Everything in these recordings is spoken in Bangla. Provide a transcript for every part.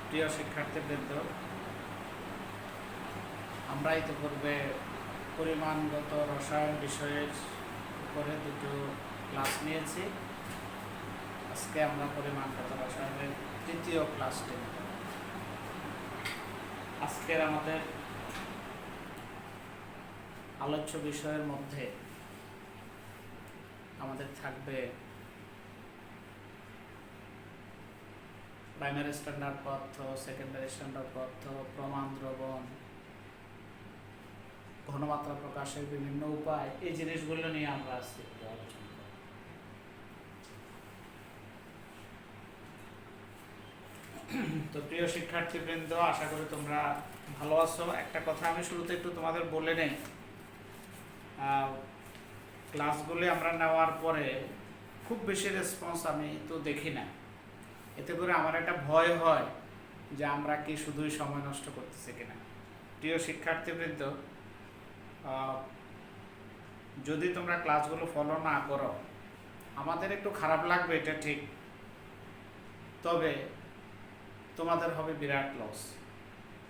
প্রিয় শিক্ষার্থীবৃন্দ, আমরা ইতিপূর্বে পরিমাণগত রসায়ন বিষয়ের উপরে দুটো ক্লাস নিয়েছি। আজকে আমরা পরিমাণগত রসায়নের তৃতীয় ক্লাসটি নেব। আজকের আমাদের আলোচ্য বিষয়ের মধ্যে আমাদের থাকবে প্রাইমারি স্ট্যান্ডার্ড পদার্থ, সেকেন্ডারি স্ট্যান্ডার্ড পদার্থ, প্রমাণ দ্রবণ, ঘনমাত্রা প্রকাশের বিভিন্ন উপায়, এই জিনিসগুলো নিয়ে আমরা আজকে একটু আলোচনা করব। তো প্রিয় শিক্ষার্থীবৃন্দ, আশা করি তোমরা ভালো আছো। একটা কথা আমি শুরুতে একটু তোমাদের বলে নেই, ক্লাসগুলি আমরা নেওয়ার পরে খুব বেশি রেসপন্স আমি তো দেখি না। এতে করে আমার একটা ভয় হয় যে আমরা কি শুধুই সময় নষ্ট করতেছি কিনা। প্রিয় শিক্ষার্থীবৃন্দ, যদি তোমরা ক্লাসগুলো ফলো না করো আমাদের একটু খারাপ লাগবে, এটা ঠিক, তবে তোমাদের হবে বিরাট লস।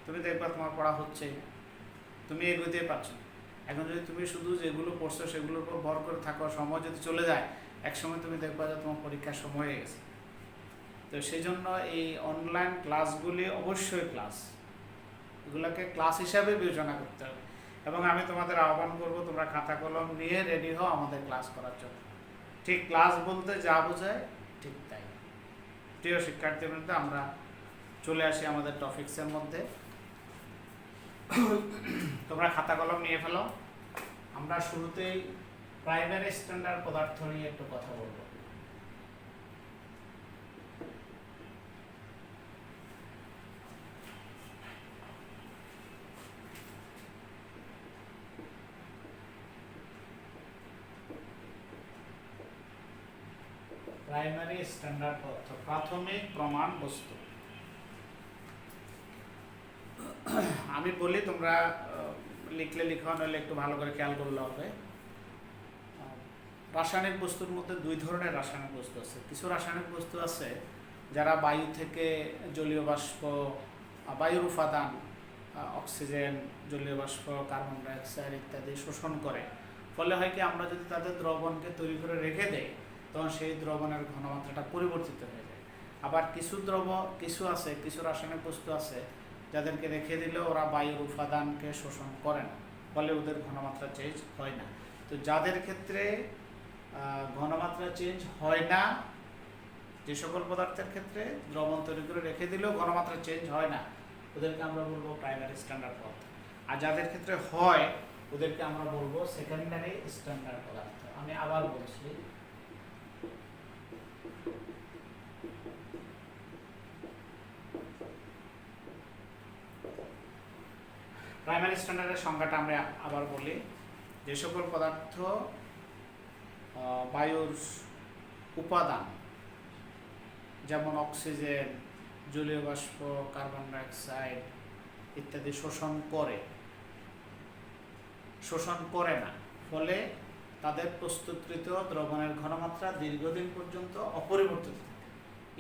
তুমি দেখবা তোমার পড়া হচ্ছে, তুমি এগোতে পারছো না। এখন যদি তুমি শুধু যেগুলো পড়ছো সেগুলোর উপর ভর করে থাকো, সময় যদি চলে যায়, একসময় তুমি দেখবা যে তোমার পরীক্ষার সময় হয়ে গেছে। তো সেই জন্য এই অনলাইন ক্লাসগুলি অবশ্যই ক্লাস, এগুলোকে ক্লাস হিসাবে বিবেচনা করতে হবে। এবং আমি তোমাদের আহ্বান করবো, তোমরা খাতা কলম নিয়ে রেডি হও আমাদের ক্লাস করার জন্য। ঠিক ক্লাস বলতে যা বোঝায় ঠিক তাই। প্রিয় শিক্ষার্থীবৃন্দ, আমরা চলে আসি আমাদের টপিক্সের মধ্যে। তোমরা খাতা কলম নিয়ে ফেলো। আমরা শুরুতেই প্রাইমারি স্ট্যান্ডার্ড পদার্থ নিয়ে একটু কথা বলবো। প্রাইমারি স্ট্যান্ডার্ড পদার্থ, প্রাথমিক প্রমাণ বস্তু। আমি বলি, তোমরা লিখলে লিখো, নাহলে একটু ভালো করে খেয়াল করলে হবে। রাসায়নিক বস্তুর মধ্যে দুই ধরনের রাসায়নিক বস্তু আছে। কিছু রাসায়নিক বস্তু আছে যারা বায়ু থেকে জলীয় বাষ্প, বায়ুর উপাদান, অক্সিজেন, জলীয় বাষ্প, কার্বন ডাইঅক্সাইড ইত্যাদি শোষণ করে। ফলে হয় কি, আমরা যদি তাদের দ্রবণকে তৈরি করে রেখে দেই তখন সেই দ্রবণের ঘনমাত্রাটা পরিবর্তিত হয়ে যায়। আবার কিছু রাসায়নিক বস্তু আছে যাদেরকে রেখে দিলে ওরা বায়ুর উপাদানকে শোষণ করে না, ফলে ওদের ঘনমাত্রা চেঞ্জ হয় না। তো যাদের ক্ষেত্রে ঘনমাত্রা চেঞ্জ হয় না, যে সকল পদার্থের ক্ষেত্রে দ্রবণ তৈরি করে রেখে দিলেও ঘনমাত্রা চেঞ্জ হয় না, ওদেরকে আমরা বলবো প্রাইমারি স্ট্যান্ডার্ড পদার্থ। আর যাদের ক্ষেত্রে হয় ওদেরকে আমরা বলবো সেকেন্ডারি স্ট্যান্ডার্ড পদার্থ। আমি আবার বলছি, প্রাইমারি স্ট্যান্ডার্ডের সংজ্ঞাটা আমরা আবার বলি। যে সকল পদার্থ বায়ুর উপাদান যেমন অক্সিজেন, জলীয় বাষ্প, কার্বন ডাইঅক্সাইড ইত্যাদি শোষণ করে না, ফলে তাদের প্রস্তুতকৃত দ্রবণের ঘনমাত্রা দীর্ঘদিন পর্যন্ত অপরিবর্তিত থাকে,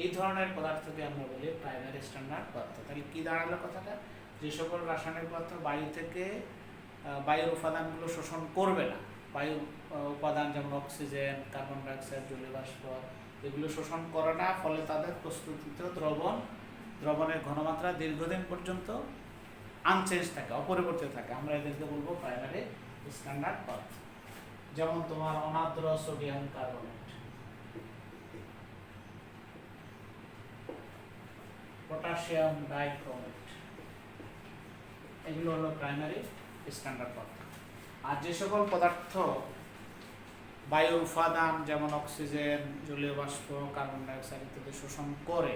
এই ধরনের পদার্থকে আমরা বলি প্রাইমারি স্ট্যান্ডার্ড পদার্থ। তাহলে কি দাঁড়ালো কথাটা? যে সকল রাসায়নিক পদার্থ বায়ু থেকে বায়ুর উপাদানগুলো শোষণ করবে না, বায়ুর উপাদান যেমন অক্সিজেন, কার্বন ডাইঅক্সাইড, জলীয় বাষ্প এগুলো শোষণ করে না, ফলে তাদের প্রস্তুতিত দ্রবণের ঘনমাত্রা দীর্ঘদিন পর্যন্ত আনচেঞ্জ থাকে, অপরিবর্তিত থাকে, আমরা এদেরকে বলবো প্রাইমারি স্ট্যান্ডার্ড পদার্থ। যেমন তোমার অনার্দ্র সোডিয়াম কার্বনেট, পটাশিয়াম ডাইক্রোমেট, এগুলো হলো প্রাইমারি স্ট্যান্ডার্ড পদার্থ। আর যে সকল পদার্থ বায়ুর উপাদান যেমন অক্সিজেন, জলীয় বাষ্প, কার্বন ডাইঅক্সাইড ইত্যাদি শোষণ করে,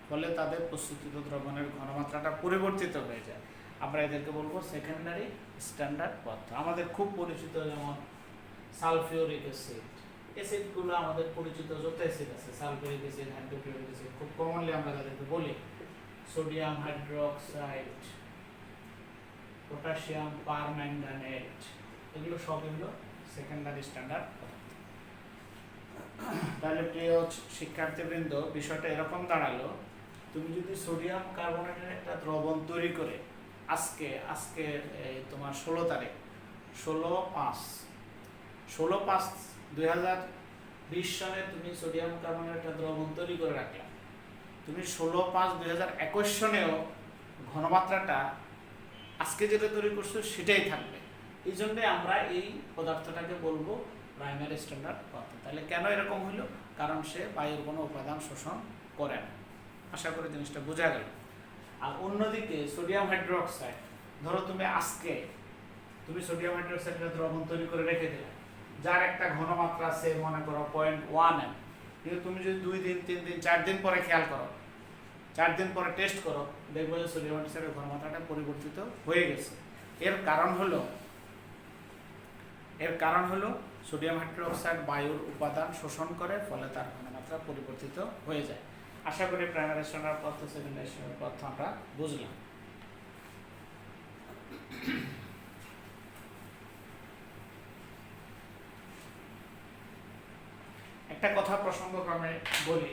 ফলে তাদের প্রস্তুতিত দ্রবণের ঘনমাত্রাটা পরিবর্তিত হয়ে যায়, আমরা এদেরকে বলবো সেকেন্ডারি স্ট্যান্ডার্ড পদার্থ। আমাদের খুব পরিচিত যেমন সালফিউরিক অ্যাসিডগুলো আমাদের পরিচিত যত অ্যাসিড আছে, সালফিউরিক অ্যাসিড, হাইড্রোক্লোরিক অ্যাসিড, খুব কমনলি আমরা তাদেরকে বলি সোডিয়াম হাইড্রোক্সাইড, পটাশিয়াম পারম্যাঙ্গানেট, এগুলো সেকেন্ডারি স্ট্যান্ডার্ড। তাহলে প্রিয় শিক্ষার্থীবৃন্দ, বিষয়টা এরকম দাঁড়ালো তুমি যদি সোডিয়াম কার্বনেটের একটা দ্রবণ তৈরি করে আজকে আজকে তোমার 16 তারিখ 16/5/2020 সনে তুমি সোডিয়াম কার্বনেটের একটা দ্রবণ তৈরি করে রাখলা। তুমি 16/5/2021 সনেও ঘনমাত্রাটা আজকে যেটা তৈরি করছো সেটাই থাকবে। এই জন্যে আমরা এই পদার্থটাকে বলবো প্রাইমারি স্ট্যান্ডার্ড পদার্থ। তাহলে কেন এরকম হলো? কারণ সে বায়ুর কোনো উপাদান শোষণ করে না। আশা করি জিনিসটা বোঝা গেল। আর অন্যদিকে সোডিয়াম হাইড্রোক্সাইড, ধরো তুমি আজকে সোডিয়াম হাইড্রোক্সাইডের দ্রবণ তৈরি করে রেখে দিলে, যার একটা ঘনমাত্রা আছে মনে করো 0.1 m, কিন্তু তুমি যদি 2 দিন 3 দিন 4 দিন পরে খেয়াল করো, 4 দিন পরে টেস্ট করো, দেখবো যে সোডিয়াম হাইড্রোক্সাইডের ঘনমাত্রাটা পরিবর্তিত হয়ে গেছে। এর কারণ হলো সোডিয়াম হাইড্রোক্সাইড বায়ুর উপাদান শোষণ করে, ফলে তার ঘনমাত্রা পরিবর্তিত হয়ে যায়। আশা করি প্রাইমারি স্ট্যান্ডার্ড পদার্থ সেকেন্ডারি স্ট্যান্ডার্ড পদার্থ আমরা বুঝলাম। একটা কথা প্রসঙ্গক্রমে বলি,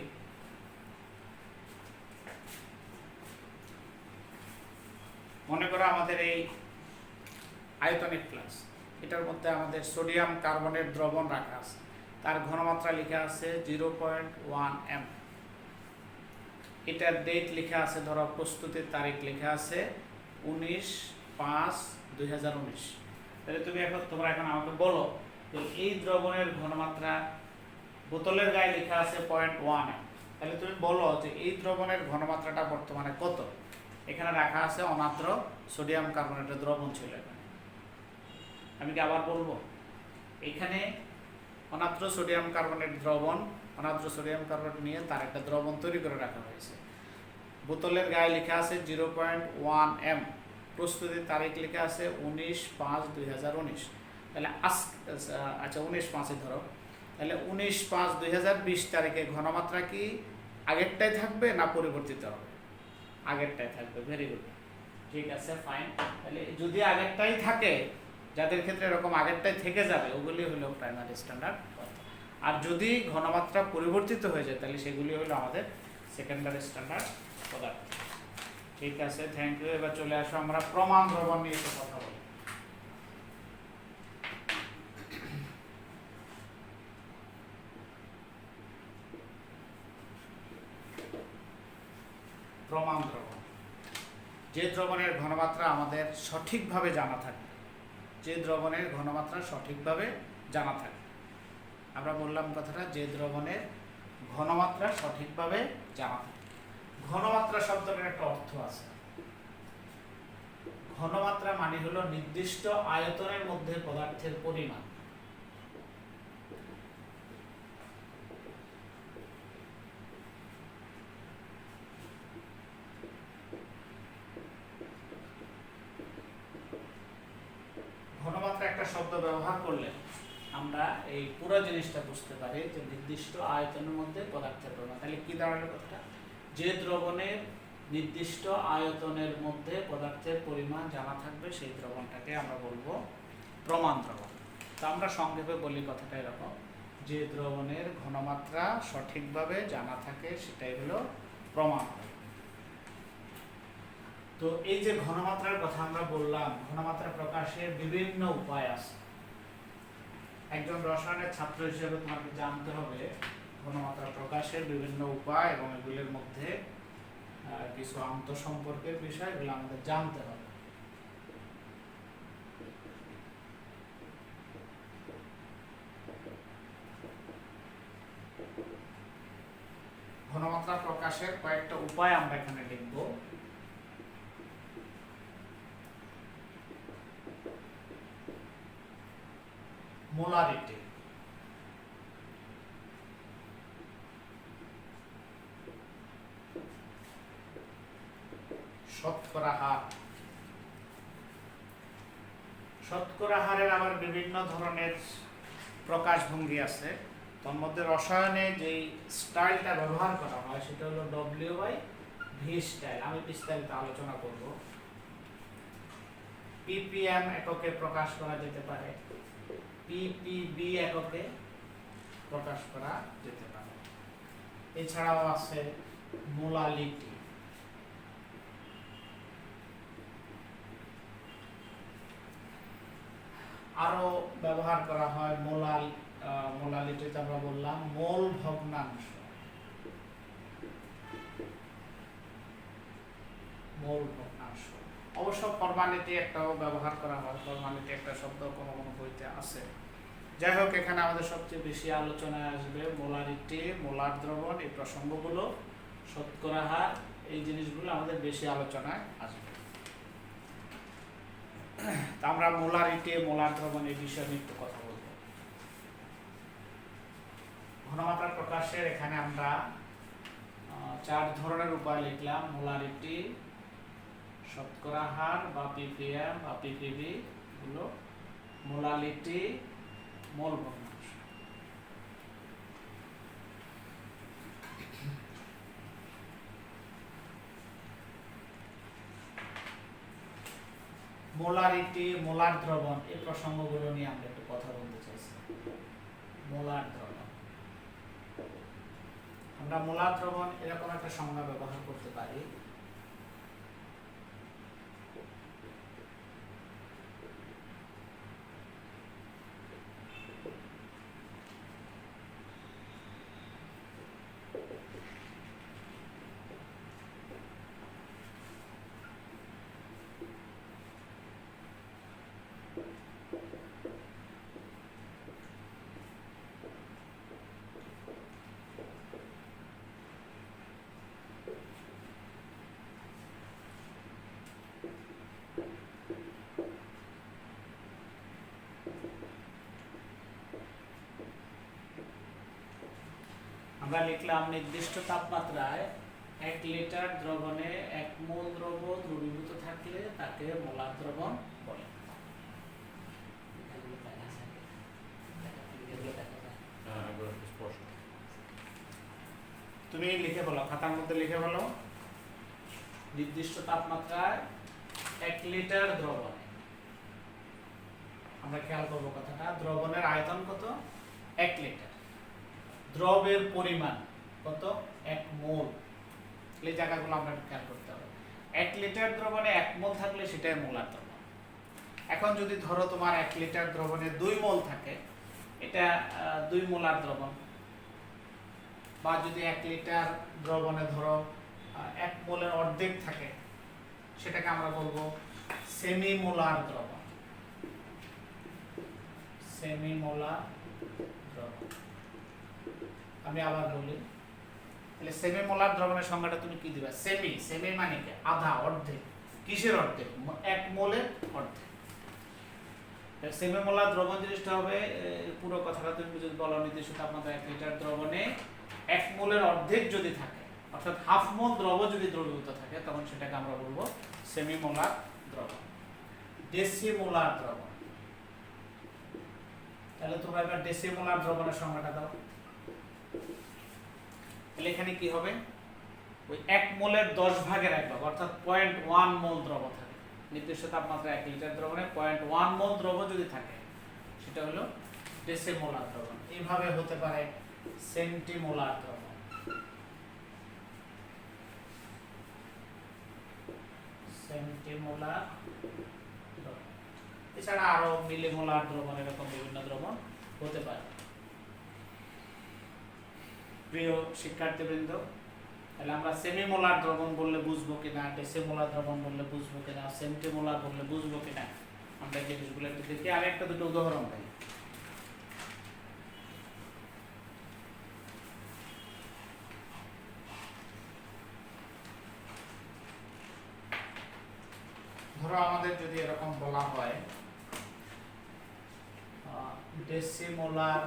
মনে করো আমাদের এই আয়তনিক ফ্লাক্স, এটার মধ্যে আমাদের সোডিয়াম কার্বনেট দ্রবণ রাখা আছে, তার ঘনমাত্রা লেখা আছে 0.1 m। এটার ডেট লেখা আছে, ধরো প্রস্তুতির তারিখ লেখা আছে 19/5/2019। তাহলে তোমরা এখন আমাকে বলো যে এই দ্রবণের ঘনমাত্রা, বোতলের গায়ে লেখা আছে 0.1 m, তাহলে তুমি বলো যে এই দ্রবণের ঘনমাত্রাটা বর্তমানে কত? এখানে রাখা আছে অনার্দ্র সোডিয়াম কার্বনেটের দ্রবণ ছিল। আমি কি আবার বলবো? এখানে অনার্দ্র সোডিয়াম কার্বনেট দ্রবণ, অনার্দ্র সোডিয়াম কার্বনেট নিয়ে তার একটা দ্রবণ তৈরি করে রাখা হয়েছে। বোতলের গায়ে লেখা আছে 0.1 m, প্রস্তুতির তারিখ লেখা আছে 19/5/2019। তাহলে আচ্ছা 19/5 ধরো, তাহলে 19/5/2020 তারিখে ঘনমাত্রা কি আগেরটাই থাকবে না পরিবর্তিত হবে? আগেরটাই থাকবে। ভেরি গুড, ঠিক আছে, ফাইন। তাহলে যদি আগেরটাই থাকে, যাদের ক্ষেত্রে এরকম আগেরটাই থেকে যাবে, ওগুলি হলো প্রাইমারি স্ট্যান্ডার্ড পদার্থ। আর যদি ঘনমাত্রা পরিবর্তিত হয়ে যায়, তাহলে সেগুলি হলো আমাদের সেকেন্ডারি স্ট্যান্ডার্ড পদার্থ। ঠিক আছে, থ্যাংক ইউ। এবার চলে আসো আমরা প্রমাণ দ্রবণ নিয়ে একটু কথা বলি। প্রমাণ দ্রবণ, যে দ্রবণের ঘনমাত্রা আমাদের সঠিকভাবে জানা থাকে, আমরা বললাম কথাটা, যে দ্রবণের ঘনমাত্রা সঠিকভাবে জানা থাকে। ঘনমাত্রা শব্দটার একটা অর্থ আছে। ঘনমাত্রা মানে হলো নির্দিষ্ট আয়তনের মধ্যে পদার্থের পরিমাণ। ঘনমাত্রা একটা শব্দ ব্যবহার করলে আমরা এই পুরো জিনিসটা বুঝতে পারি যে নির্দিষ্ট আয়তনের মধ্যে পদার্থের পরিমাণ। তাহলে কি দাঁড়ালো কথাটা? যে দ্রবণের নির্দিষ্ট আয়তনের মধ্যে পদার্থের পরিমাণ জানা থাকবে, সেই দ্রবণটাকে আমরা বলবো প্রমাণ দ্রবণ। তো আমরা সংক্ষেপে বলি কথাটা এরকম, যে দ্রবণের ঘনমাত্রা সঠিকভাবে জানা থাকে সেটাই হলো প্রমাণ। তো এই যে ঘনমাত্রার কথা আমরা বললাম, ঘনমাত্রা প্রকাশের বিভিন্ন উপায় আছে। একজন রসায়নের ছাত্র হিসেবে তোমাকে জানতে হবে ঘনমাত্রা প্রকাশের বিভিন্ন উপায়, এবং এগুলির মধ্যে কিছু আন্তঃসম্পর্কের বিষয়, এগুলো আমাদের জানতে হবে। ঘনমাত্রা প্রকাশের কয়েকটা উপায় আমরা এখানে লিখব। মোলারিটি, শতকরা হার। শতকরা হারের আবার বিভিন্ন ধরনের প্রকাশভঙ্গি আছে। তার মধ্যে রসায়নে যেই স্টাইলটা ব্যবহার করা হয় সেটা হলো W/V স্টাইল। আমি বিস্তারিত আলোচনা করব। ppm এককে প্রকাশ করা যেতে পারে, ppb এককে প্রকাশ করা যেতে পারে। এছাড়াও আছে মোলালিটি। আরো ব্যবহার করা হয় মোলালিটিতে আমরা বললাম মোল ভগ্নাংশ। মোল ভগ্নাংশ অবশ্য ফরমালিটি একটাও ব্যবহার করা হয়, ফরমালিটি একটা শব্দ কোনো কোনো বইতে আছে। যাই হোক, এখানে আমাদের সবচেয়ে বেশি আলোচনায় আসবে মোলারিটি, মোলার দ্রবণ, এই প্রসঙ্গগুলো, শতকরা হার, এই জিনিসগুলো আমাদের বেশি আলোচনায় আসবে। তা আমরা মোলারিটি, মোলার দ্রবণ এই বিষয়ে একটু কথা বলবো। ঘনমাত্রা প্রকাশের এখানে আমরা 4 ধরনের উপায় লিখলাম: মোলারিটি, শতকরা হার বা পিপিএম বা পিপিবি গুলো, মোলালিটি, মোল ভগ্নাংশ। মোলারিটি, মোলার দ্রবণ, এই প্রসঙ্গগুলো নিয়ে আমরা একটু কথা বলতে চাইছি। মোলার দ্রবণ, আমরা মোলার দ্রবণ এরকম একটা সংজ্ঞা ব্যবহার করতে পারি: আমরা লিখলাম নির্দিষ্ট তাপমাত্রায় 1 লিটার দ্রবণে 1 মোল দ্রব দ্রবীভূত থাকলে তাকে মোলার দ্রবণ বলে। তুমি লিখে বলো, খাতার মধ্যে লিখে বলো, নির্দিষ্ট তাপমাত্রায় 1 লিটার দ্রবণে, আমরা খেয়াল করবো কথাটা, দ্রবণের আয়তন কত? 1 লিটার, দ্রবের পরিমাণ কত? 1 মোল। এই জায়গাগুলো আমরা খেয়াল করতে হবে। 1 লিটার দ্রবণে 1 মোল থাকলে সেটাই মোলার দ্রবণ। এখন যদি ধরো তোমার 1 লিটার দ্রবণে 2 মোল থাকে, এটা 2 মোলার দ্রবণ। বা যদি 1 লিটার দ্রবণে ধরো 1 মোলের অর্ধেক থাকে, সেটাকে আমরা বলবো সেমি মোলার দ্রবণ। সেমি মোলার দ্রবণ। আমি আবার বলি, তাহলে সেমি মোলার দ্রবণের সংজ্ঞাটা তুমি কি দিবা? সেমি, সেমি মানে কি? আধা, অর্ধেক। কিসের অর্ধেক? 1 মোলের অর্ধেক। সেমি মোলার দ্রবণ জিনিসটা হবে, পুরো কথাটা তুমি যদি বলো, নির্দিষ্ট তাপমাত্রা 1 লিটার দ্রবণে 1 মোলের অর্ধেক যদি থাকে, অর্থাৎ হাফ মোল দ্রব যদি দ্রবীভূত থাকে, তখন সেটাকে আমরা বলবো সেমি মোলার দ্রবণ। ডেসিমোলার দ্রবণ, তাহলে তোমরা এবার ডেসিমোলার দ্রবণের সংজ্ঞাটা দাও। তাহলে এখানে কি হবে? ওই 1 মোলের 10 ভাগের 1 ভাগ, অর্থাৎ 0.1 মোল দ্রব থাকে। নির্দিষ্ট তাপমাত্রা 1 লিটার দ্রবণে 0.1 মোল দ্রব যদি থাকে, সেটা হলো ডেসিমোলার দ্রবণ। এইভাবে হতে পারে সেন্টিমোলার দ্রবণ। সেন্টিমোলার দ্রবণ। এছাড়া আরো মিলিমোলার দ্রবণ, এরকম বিভিন্ন দ্রবণ হতে পারে। প্রিয় শিক্ষার্থীবৃন্দ, তাহলে আমরা সেমিমোলার দ্রবণ বললে বুঝবো কিনা, ডেসিমোলার দ্রবণ বললে বুঝবো কিনা, সেন্টিমোলার বললে বুঝবো কিনা, আমরা জিনিসগুলো একটু দেখি। আর একটা দুটো উদাহরণ দেই। ধরো আমাদের যদি এরকম বলা হয় ডেসিমোলার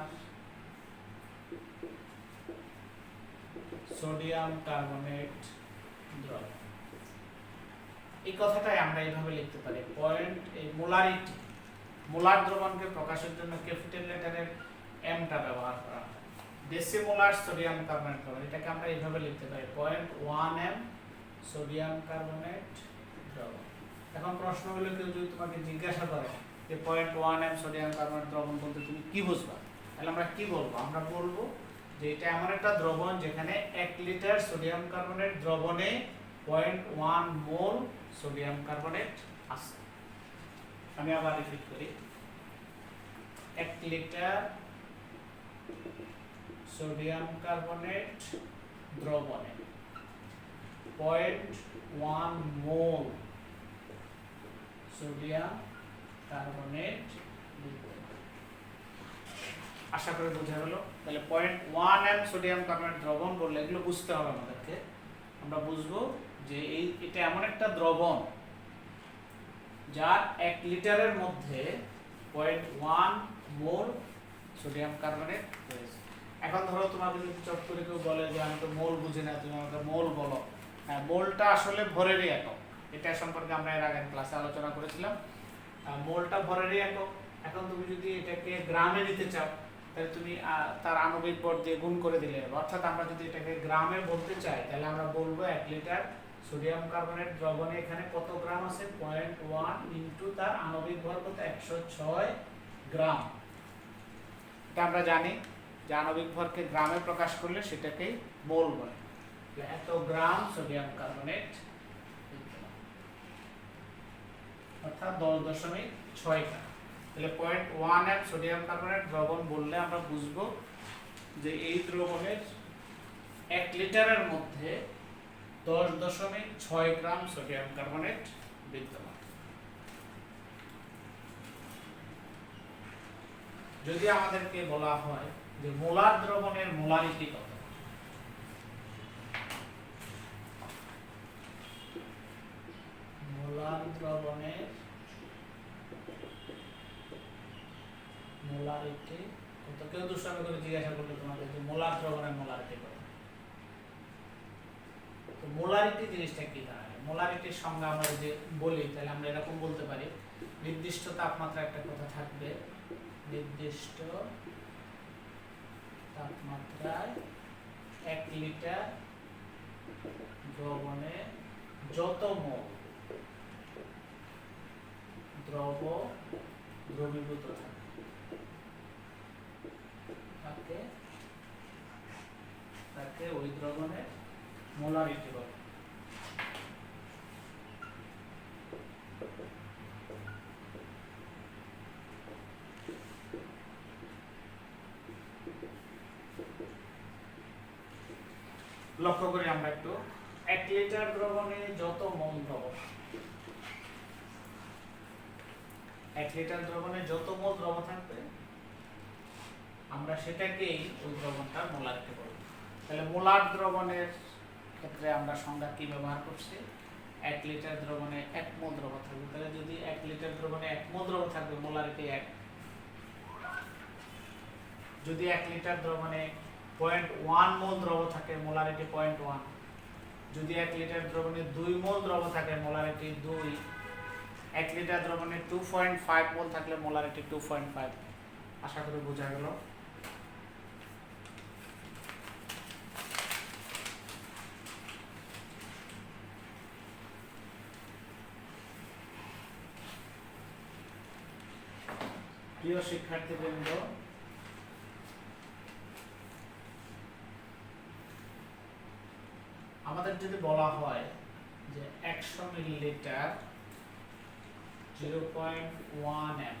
সোডিয়াম কার্বনেট দ্রবণ, এই কথাটাই আমরা এইভাবে লিখতে পারি। এই মোলারিটি, মোলার দ্রবণকে প্রকাশের জন্য ক্যাপিটাল লেটারের এমটা ব্যবহার করা হয়। ডেসিমোলার সোডিয়াম কার্বনেট দ্রবণ, এটাকে আমরা এইভাবে লিখতে পারি 0.1 m সোডিয়াম কার্বনেট দ্রবণ। এখন প্রশ্ন হলো, কেউ যদি তোমাকে জিজ্ঞাসা করে যে 0.1 m সোডিয়াম কার্বনেট দ্রবণ বলতে তুমি কি বুঝবা, তাহলে আমরা কি বলবো? আমরা বলবো যে এটা এমন একটা দ্রবণ যেখানে 1 লিটার সোডিয়াম কার্বনেট দ্রবণে 0.1 মোল সোডিয়াম কার্বনেট আছে। আমি আবার রিপিট করি, 1 লিটার সোডিয়াম কার্বনেট দ্রবণে 0.1 মোল সোডিয়াম কার্বনেট বিদ্যমান। আশা করি বোঝা গেল। তাহলে 0.1 এম সোডিয়াম কার্বনেট দ্রবণ বললে এগুলো বুঝতে হবে আমাদেরকে। আমরা বুঝবো যে এটা এমন একটা দ্রবণ যার 1 লিটারের মধ্যে 0.1 মোল সোডিয়াম কার্বনেট রয়েছে। এখন ধরো তোমাকে যদি চট করে কেউ বলে যে আমি তো মোল বুঝি না, তুমি আমাকে মোল বলো। হ্যাঁ, মোলটা আসলে ভরেরই একক। এটা সম্পর্কে আমরা এর আগের ক্লাসে আলোচনা করেছিলাম। মোলটা ভরেরই একক। এখন তুমি যদি এটাকে গ্রামে নিতে চাও তাহলে তুমি তার আণবিক ভর দিয়ে গুণ করে দিলে, অর্থাৎ আমরা যদি এটাকে গ্রামে বলতে চাই তাহলে আমরা বলবো 1 লিটার সোডিয়াম কার্বনেট দ্রবণে এখানে কত গ্রাম আছে, 0.1 ইনটু তার আণবিক ভর কত, 106 গ্রাম। এটা আমরা জানি যে আণবিক ভরকে গ্রামে প্রকাশ করলে সেটাকেই মোল বলে। এত গ্রাম সোডিয়াম কার্বনেট অর্থাৎ 10.6 গ্রাম। তাহলে 0.1 এম সোডিয়াম কার্বনেট দ্রবণ বললে আমরা বুঝবো যে এই দ্রবণের 1 লিটারের মধ্যে 10.6 গ্রাম সোডিয়াম কার্বনেট বিদ্যমান। যদি আমাদেরকে বলা হয় যে মোলার দ্রবণের মোলারিটি কত, মোলার দ্রবণের মোলারিটি কত, কেউ দুষ্টামি করে জিজ্ঞাসা করলে তোমাকে যে মোলার দ্রবণের মোলারিটি কত, তো মোলারিটি জিনিসটা কি দাঁড়ায়? মোলারিটির সংজ্ঞা আমরা যদি বলি তাহলে আমরা এরকম বলতে পারি, নির্দিষ্ট তাপমাত্রা একটা কথা থাকবে, নির্দিষ্ট তাপমাত্রায় 1 লিটার দ্রবণে যত মোল দ্রবীভূত থাকে তাকে ওই দ্রবণের মোলারিটি বলে। লক্ষ্য করি আমরা একটু, 1 লিটার দ্রবণে যত মোল দ্রবণ, 1 লিটার দ্রবণে যত মোল দ্রবণ থাকবে আমরা সেটাকেই ওই দ্রবণটার মোলারিটি বলব। তাহলে মোলার দ্রবণের ক্ষেত্রে আমরা সংজ্ঞা কি ব্যবহার করছি, 1 লিটার দ্রবণে 1 মোল দ্রবণ থাকবে। তাহলে যদি 1 লিটার দ্রবণে 1 মোল দ্রবণ থাকবে, মোলারিটি 1। যদি 1 লিটার দ্রবণে 0.1 মোল দ্রব থাকে, মোলারিটি 0.1। যদি 1 লিটার দ্রবণে 2 মোল দ্রব থাকে, মোলারিটি 2। 1 লিটার দ্রবণে 2.5 মোল থাকলে মোলারিটি 2.5। আশা করি বোঝা গেল। প্রিয় শিক্ষার্থীবৃন্দ, আমাদের যদি বলা হয় যে 100 মিলিলিটার 0.1 এম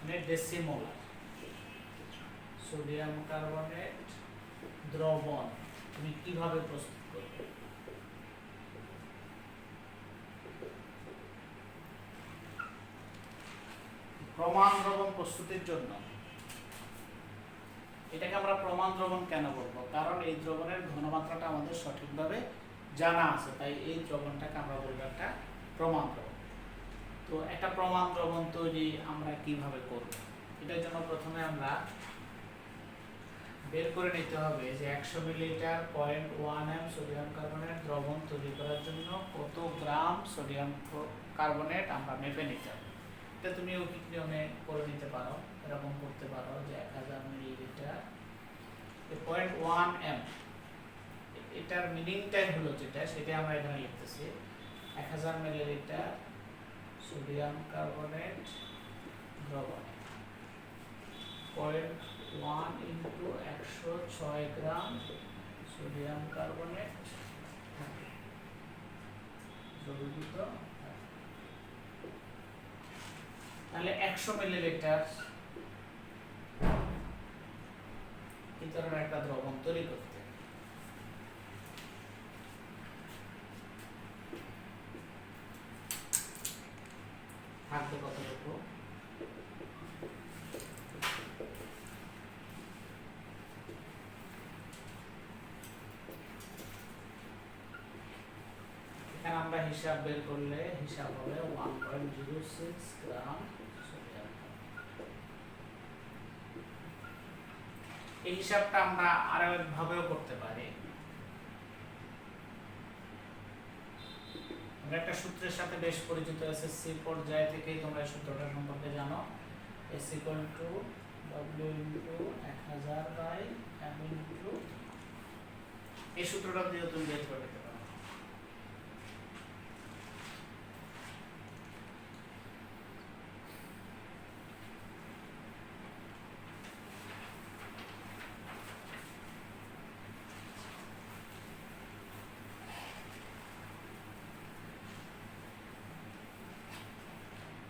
মানে ডেসিমোলার সোডিয়াম কার্বনেট দ্রবণ তুমি কিভাবে প্রস্তুত করবে? প্রমাণ দ্রবণ প্রস্তুতির জন্য এটাকে আমরা প্রমাণ দ্রবণ কেন বলবো? কারণ এই দ্রবণের ঘনমাত্রাটা আমাদের সঠিকভাবে জানা আছে, তাই এই দ্রবণটাকে আমরা বলবো একটা প্রমাণ দ্রবণ। তো একটা প্রমাণ দ্রবণ তৈরি আমরা কিভাবে করব? এটার জন্য প্রথমে আমরা বের করে নিতে হবে যে 100 মিলিলিটার 0.1 এম সোডিয়াম কার্বনেট দ্রবণ তৈরি করার জন্য কত গ্রাম সোডিয়াম কার্বনেট আমরা মেপে নিতে হবে। এটা তুমি ঐকিক নিয়মে করে নিতে পারো, এরকম করতে পারো যে 1000 মিলিলিটার 0.1 এম, এটার মিনিংটাই হলো যেটা, সেটা আমরা এখানে লিখতেছি। 1000 মিলিলিটার সোডিয়াম কার্বনেট দ্রবণে 0.1 ইনটু 106 গ্রাম সোডিয়াম কার্বনেট দ্রবীভূত। তাহলে 100 মিলিলিটার ধরনের একটা দ্রবণ তৈরি করতে। থাকবে কতটুকু? এখানে আমরা হিসাব বের করলে হিসাব হবে 1.06 গ্রাম সোডিয়াম। এই হিসাবটা আমরা আরো ভাবেও করতে পারি। আমরা একটা সূত্রের সাথে বেশ পরিচিত, এসএসসি পর্যায় থেকেই তোমরা সূত্রটা সম্পর্কে জানো। S = W × 1000/m × এই সূত্রটা দিয়ে তুমি বের করে দিতে পারো।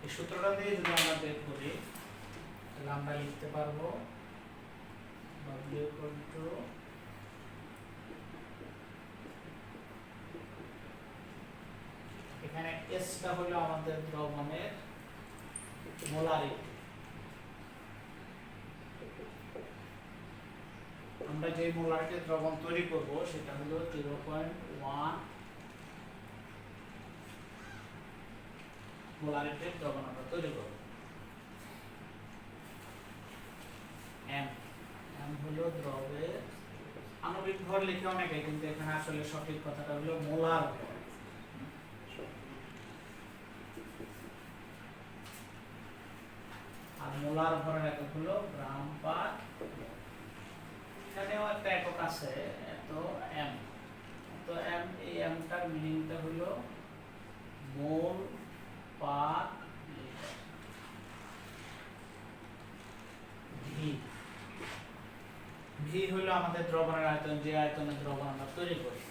এই সূত্রটা দিয়ে যদি আমরা বের করি তাহলে আমরা লিখতে পারবো W = এখানে S টা হলো আমাদের দ্রবণের মোলারিটি। আমরা যে মোলারিটি দ্রবণ তৈরি করব সেটা হলো 0.1 মোলারিটির দ্রবণ আমরা তৈরি করব। m হলো দ্রবের আণবিক ভর লিখে অনেকে, কিন্তু এখানে আসলে সঠিক কথাটা হলো মোলার ভর। আর মোলার ভরের একক হলো গ্রাম/। এখানেও একটা একক আছে, তো m। তো m, এই mটার মিনিংটা হলো মোল/লিটার। v হলো আমাদের দ্রবণের আয়তন, যে আয়তনের দ্রবণ আমরা তৈরি করি।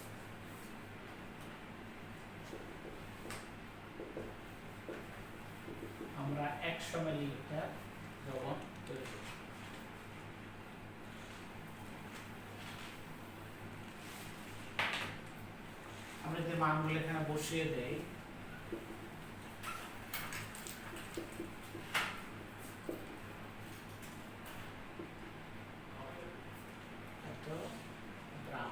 আমরা 100 মিলিলিটার দ্রবণ তৈরি করি। আমরা যে মানগুলো এখানে বসিয়ে দেই, গ্রাম।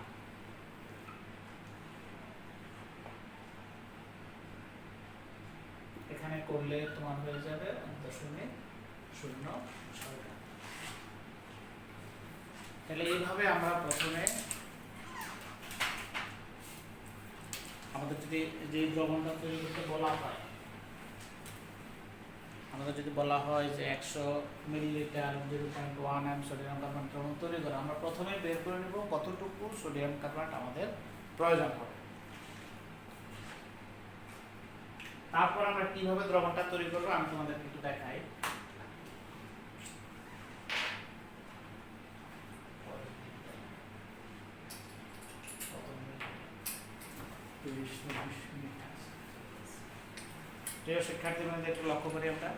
এখানে করলে তোমার হয়ে যাবে 0.06 গ্রাম। তাহলে এইভাবে আমরা প্রথমে আমাদের যদি যে দ্রবণটা তৈরি করতে বলা হয়, আমাদের যদি বলা হয় যে 100 মিলিলিটার 0.1 m সোডিয়াম কার্বনেট দ্রবণ তৈরি করে, আমরা প্রথমে বের করে নেব কতটুকু সোডিয়াম কার্বনেট আমাদের প্রয়োজন হবে। তারপর আমরা কিভাবে দ্রবণটা তৈরি করব আমি তোমাদেরকে একটু দেখাই। প্রিয় শিক্ষার্থী বন্ধুদের একটু লক্ষ্য করি আমরা,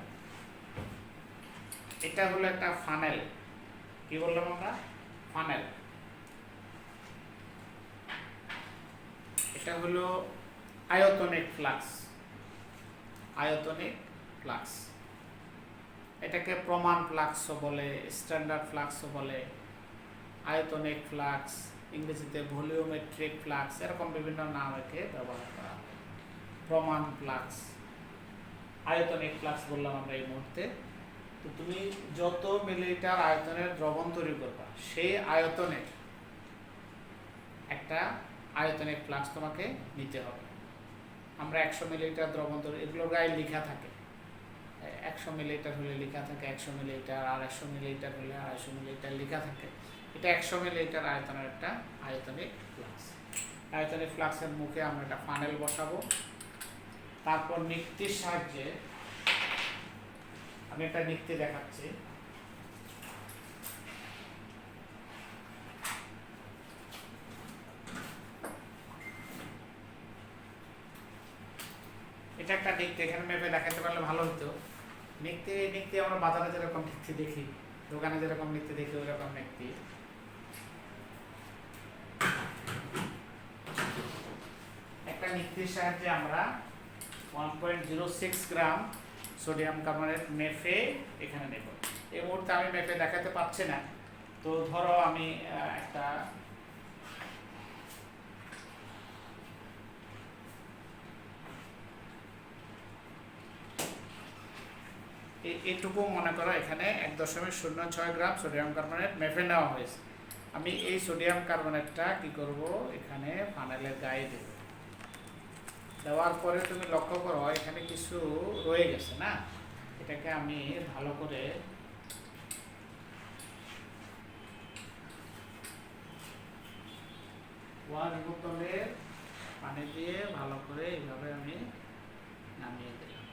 এটা হলো একটা ফানেল। কি বললাম আমরা? ফানেল। এটা হলো আয়তনিক ফ্লাক্স। আয়তনিক ফ্লাক্স, এটাকে প্রমাণ ফ্লাক্সও বলে, স্ট্যান্ডার্ড ফ্লাক্সও বলে, আয়তনিক ফ্লাক্স, ইংরেজিতে ভলিওমেট্রিক ফ্লাক্স, এরকম বিভিন্ন নাম একে ব্যবহার করা হয়। প্রমাণ ফ্লাক্স, আয়তনিক ফ্লাক্স বললাম আমরা এই মুহূর্তে। তো তুমি যত মিলিলিটার আয়তনের দ্রবণ তৈরি করবা, সেই আয়তনের একটা আয়তনিক ফ্লাক্স তোমাকে নিতে হবে। আমরা 100 মিলিলিটার দ্রবণ তৈরি, এগুলোর গায়ে লেখা থাকে, 100 মিলিলিটার হলে লেখা থাকে 100 মিলিলিটার, 250 মিলিলিটার হলে 250 মিলিলিটার লেখা থাকে। এটা 100 মিলিলিটার আয়তনের একটা আয়তনিক ফ্লাক্স। আয়তনিক ফ্লাক্সের মুখে আমরা একটা ফানেল বসাবো। তারপর নিক্তির সাহায্যে, আমি একটা নিক্তি দেখাচ্ছি। এটা একটা নিক্তি, এখানে মেপে দেখাতে পারলে ভালো হতো। নিক্তি আমরা বাজারে যেরকম নিক্তি দেখি, দোকানে যেরকম নিক্তি দেখি, ওই রকম নিক্তি। নিক্তির সাহায্যে আমরা 1.06 গ্রাম সোডিয়াম কার্বনেট মেপে এখানে নেব। এই মুহূর্তে আমি মেপে দেখাতে পারছি না, তো ধরো আমি একটা এইটুকু মনে করো এখানে 1.06 গ্রাম সোডিয়াম কার্বনেট মেপে নেওয়া হয়েছে। আমি এই সোডিয়াম কার্বনেটটা কি করব, এখানে ফানেলের গায়ে দেব। দেওয়ার পরে তুমি লক্ষ্য করো এখানে কিছু রয়ে গেছে না, এটাকে আমি ভালো করে ওয়াশ বোতলের পানি দিয়ে ভালো করে এইভাবে আমি নামিয়ে দিলাম।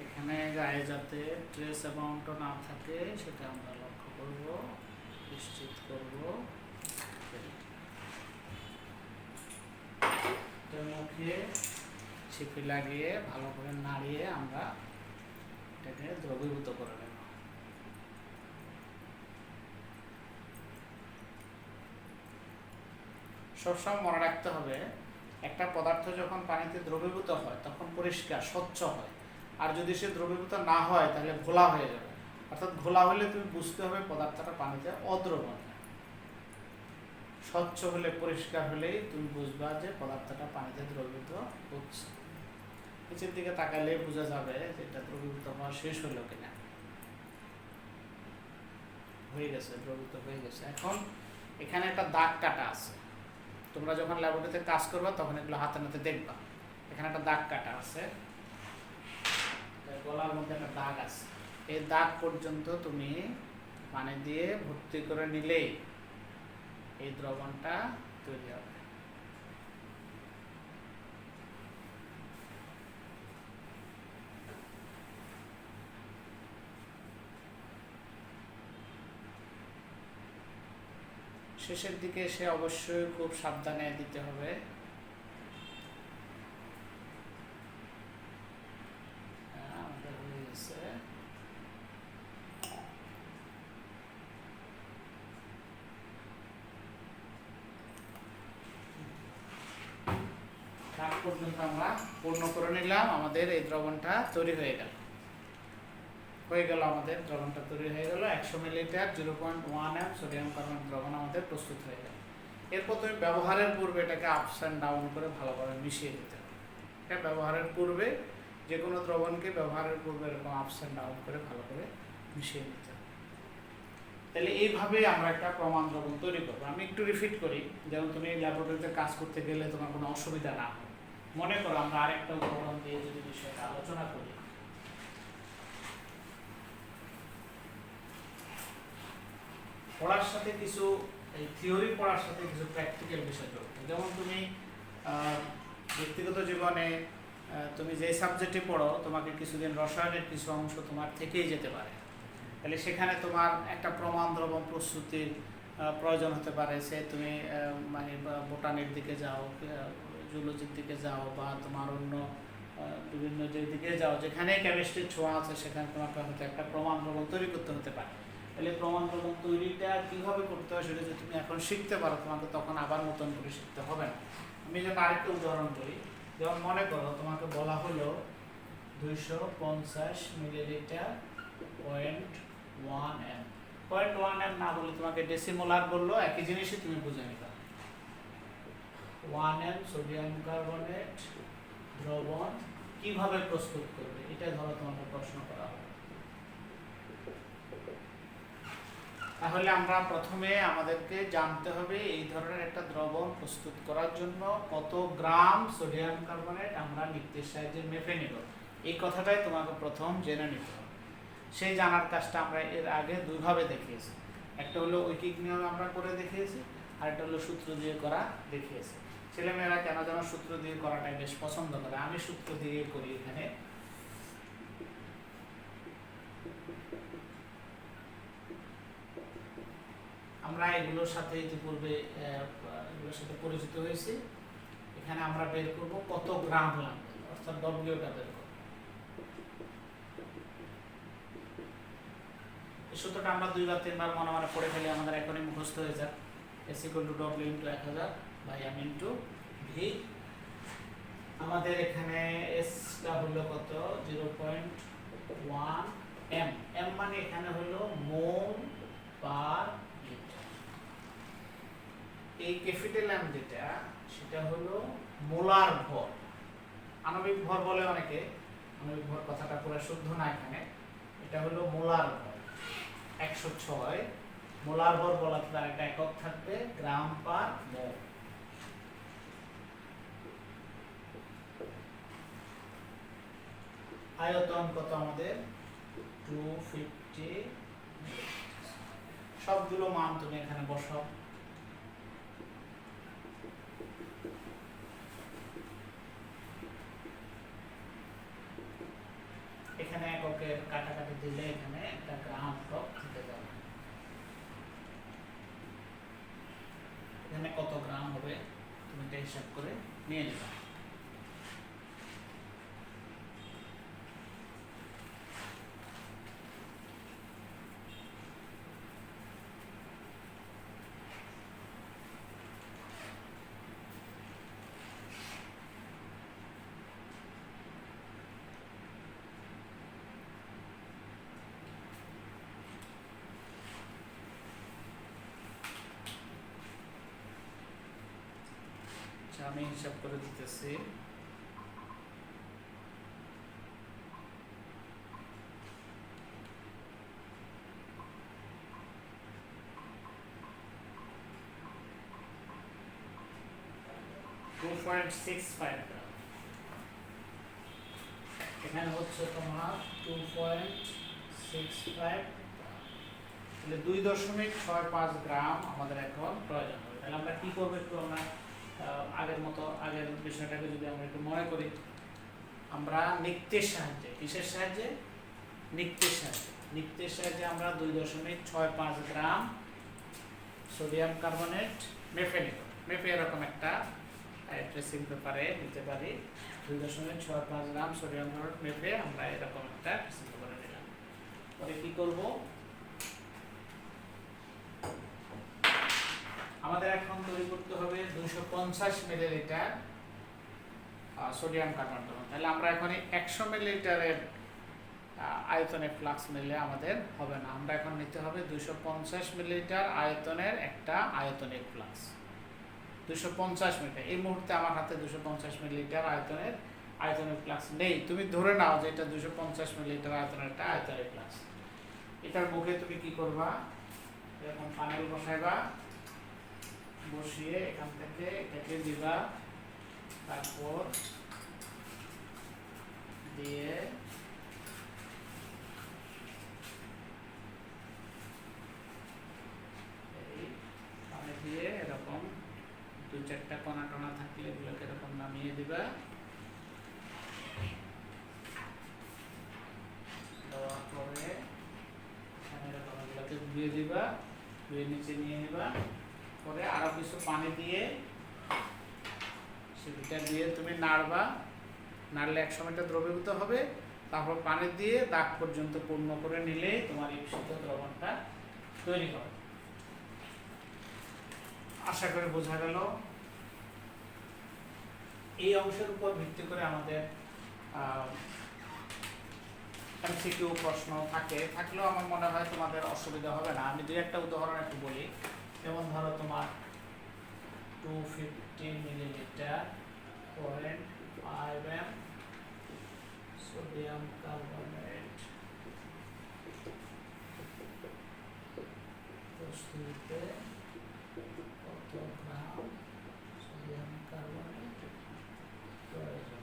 এখানে গায়ে যাতে ট্রেস অ্যামাউন্টও না থাকে সেটা আমরা লক্ষ্য করব, নিশ্চিত করব। মুখে ছিপি লাগিয়ে ভালো করে নাড়িয়ে আমরা এটাকে দ্রবীভূত করে নেব। সবসময় মনে রাখতে হবে একটা পদার্থ যখন পানিতে দ্রবীভূত হয় তখন পরিষ্কার স্বচ্ছ হয়, আর যদি সে দ্রবীভূত না হয় তাহলে ঘোলা হয়ে যাবে। অর্থাৎ ঘোলা হলে তুমি বুঝতে হবে পদার্থটা পানিতে অদ্রবণ। স্বচ্ছ হলে পরিষ্কার হলেই তুমি বুঝবা যে পদার্থটা পানিতে দ্রবীভূত হচ্ছে। নিচের দিকে তাকালে বোঝা যাবে যে এটা দ্রবীভূত হওয়া শেষ হলো কিনা। হয়ে গেছে, দ্রবীভূত হয়ে গেছে। এখন এখানে একটা দাগ কাটা আছে, তোমরা যখন ল্যাবরেটরিতে কাজ করবা তখন এগুলো হাতে নাতে দেখবা। এখানে একটা দাগ কাটা আছে, গলার মধ্যে একটা দাগ আছে। এই দাগ পর্যন্ত তুমি পানি দিয়ে ভর্তি করে নিলেই এই দ্রবণটা তৈরি হবে। শেষের দিকে এসে অবশ্যই খুব সাবধানে দিতে হবে। আমাদের হয়ে গেছে। তার পর্যন্ত আমরা পূর্ণ করে নিলাম, আমাদের এই দ্রবণটা তৈরি হয়ে গেল। আমাদের দ্রবণটা তৈরি হয়ে গেল। 100 মিলিলিটার 0.1 m সোডিয়াম কার্বনেট দ্রবণ আমাদের প্রস্তুত হয়ে গেল। এরপর তুমি ব্যবহারের পূর্বে এটাকে আপস অ্যান্ড ডাউন করে ভালোভাবে মিশিয়ে দিতে হবে। এটা ব্যবহারের পূর্বে, যে কোনো দ্রবণকে ব্যবহারের পূর্বে এরকম আপস অ্যান্ড ডাউন করে ভালো করে মিশিয়ে দিতে হবে। তাহলে এইভাবে আমরা একটা প্রমাণ দ্রবণ তৈরি করবো। আমি একটু রিপিট করি, যেমন তুমি ল্যাবরেটরিতে কাজ করতে গেলে তোমার কোনো অসুবিধা না হয়। মনে করো আমরা আরেকটা উদাহরণ দিয়ে যদি বিষয়টা আলোচনা করি। পড়ার সাথে কিছু এই থিওরি পড়ার সাথে কিছু প্র্যাকটিক্যাল বিষয় জড়িত। যেমন তুমি ব্যক্তিগত জীবনে তুমি যে সাবজেক্টে পড়ো, তোমাকে কিছুদিন রসায়নের কিছু অংশ তোমার থেকেই যেতে পারে। তাহলে সেখানে তোমার একটা প্রমাণ দ্রবণ প্রস্তুতির প্রয়োজন হতে পারে। সে তুমি মানে বোটানির দিকে যাও, জুলজির দিকে যাও, বা তোমার অন্য বিভিন্ন যে দিকে যাও যেখানে কেমিস্ট্রির ছোঁয়া আছে, সেখানে তোমাকে হয়তো একটা প্রমাণ দ্রবণ তৈরি করতে হতে পারে। তাহলে প্রমাণ দ্রবণ তৈরিটা কীভাবে করতে হয় সেটা যদি তুমি এখন শিখতে পারো, তোমাকে তখন আবার নতুন করে শিখতে হবে না। আমি যেন আরেকটা উদাহরণ করি। যেমন মনে করো তোমাকে বলা হলো 250 মিলিলিটার 0.1 m। 0.1 m না বলে তোমাকে ডেসিমোলার বললো, একই জিনিসই তুমি বুঝে নিবা। 1 m সোডিয়াম কার্বনেট দ্রবণ কিভাবে প্রস্তুত করবে, এটা ধরো তোমাকে প্রশ্ন করা হবে। তাহলে আমরা প্রথমে আমাদেরকে জানতে হবে এই ধরনের একটা দ্রবণ প্রস্তুত করার জন্য কত গ্রাম সোডিয়াম কার্বনেট আমরা নিত্যের সাহায্যে মেপে নেব। এই কথাটাই তোমাকে প্রথম জেনে নিতে হবে। সেই জানার কাজটা আমরা এর আগে দুইভাবে দেখিয়েছি। একটা হলো ঐকিক নিয়মে আমরা করে দেখিয়েছি, আর একটা হলো সূত্র দিয়ে করা দেখিয়েছি। ছেলেমেয়েরা কেন যেন সূত্র দিয়ে করাটাই বেশ পছন্দ করে, আমি সূত্র দিয়ে করি। এখানে আমরা এগুলোর সাথে ইতিপূর্বে এগুলোর সাথে পরিচিত হয়েছি। এখানে আমরা বের করব কত গ্রাম লাগবে, অর্থাৎ ডব্লিউটা বের করব। এই সূত্রটা আমরা 2 বা 3 বার মনে মনে পড়ে ফেলে আমাদের এখনই মুখস্থ হয়ে যায়। S = W × 1000 / M × V। আমাদের এখানে S টা হলো কত, 0.1 M। M মানে এখানে হলো মোল পার লিটার। এই ক্যাপিটাল M যেটা, সেটা হলো মোলার ভর। আণবিক ভর বলে অনেকে, আণবিক ভর কথাটা পুরো শুদ্ধ না এখানে, এটা হলো মোলার ভর। 106 মোলার ভর বলাতে তার একটা একক থাকবে গ্রাম পার মোল। আয়তন কত আমাদের, 250। সবগুলো মান তুমি এখানে বসাও। এখানে এককের কাটাকাটি দিলে এখানে একটা গ্রাম একক থেকে যাবে। এখানে কত গ্রাম হবে তুমি এটা হিসাব করে নিয়ে নেবে। আমি হিসাব করে দিতেছি। এখানে হচ্ছে তোমার 2.65, তাহলে 2.65 গ্রাম আমাদের এখন প্রয়োজন হবে। তাহলে আমরা কি করবো, একটু আমরা আগের মতো আগের বিষয়টাকে যদি আমরা একটু মনে করি, আমরা নিত্যের সাহায্যে, কিসের সাহায্যে, নিত্যের সাহায্যে আমরা 2.65 গ্রাম সোডিয়াম কার্বনেট মেপে নেব। মেপে এরকম একটা ট্রেসিং পেপারে দিতে পারি। 2.65 গ্রাম সোডিয়াম কার্বনেট মেপে আমরা এরকম একটা ট্রেসিং পেপারে নিলাম। পরে কি করব, আমাদের এখন তৈরি করতে হবে 250 মিলিলিটার সোডিয়াম কার্বনেট। তাহলে আমরা এখন 100 মিলিলিটারের আয়তনে ফ্লাক্স নিলে আমাদের হবে না। আমরা এখন নিতে হবে 250 মিলিলিটার আয়তনের একটা আয়তনিক ফ্লাক্স। 250 মিলিলিটার, এই মুহূর্তে আমার হাতে 250 মিলিলিটার আয়তনিক ফ্লাক্স নেই। তুমি ধরে নাও যে এটা 250 মিলিলিটার আয়তনের একটা আয়তনিক ফ্লাক্স। এটার মুখে তুমি কি করবা, এরকম প্যানেল বসাইবা, বসিয়ে এখান থেকে এটাকে দিবা, তারপর দিয়ে পানি দিয়ে এরকম 2-4টা কণা টনা থাকলে এগুলোকে এরকম নামিয়ে দিবা। দেওয়ার পরে এখানে এরকম এগুলোকে ধুয়ে দিবা, ধুয়ে নিচে নিয়ে নিবা। পরে আরো কিছু পানি দিয়ে সেটা দিয়ে তুমি নাড়বা, নাড়লে 100 মিটার দ্রবীভূত হবে। তারপর পানি দিয়ে দাগ পর্যন্ত পূর্ণ করে নিলে তোমার এই বিশুদ্ধ দ্রবণটা তৈরি হবে। আশা করি বোঝা গেল। এই অংশের উপর ভিত্তি করে আমাদের এমসিকিউ প্রশ্ন থাকলেও আমার মনে হয় তোমাদের অসুবিধা হবে না। আমি 2-1টা উদাহরণ একটু বলি। যেমন ধরো তোমার 250 মিলিলিটার 0.5 m সোডিয়াম কার্বনেট প্রস্তুতিতে কত গ্রাম সোডিয়াম কার্বনেট প্রয়োজন।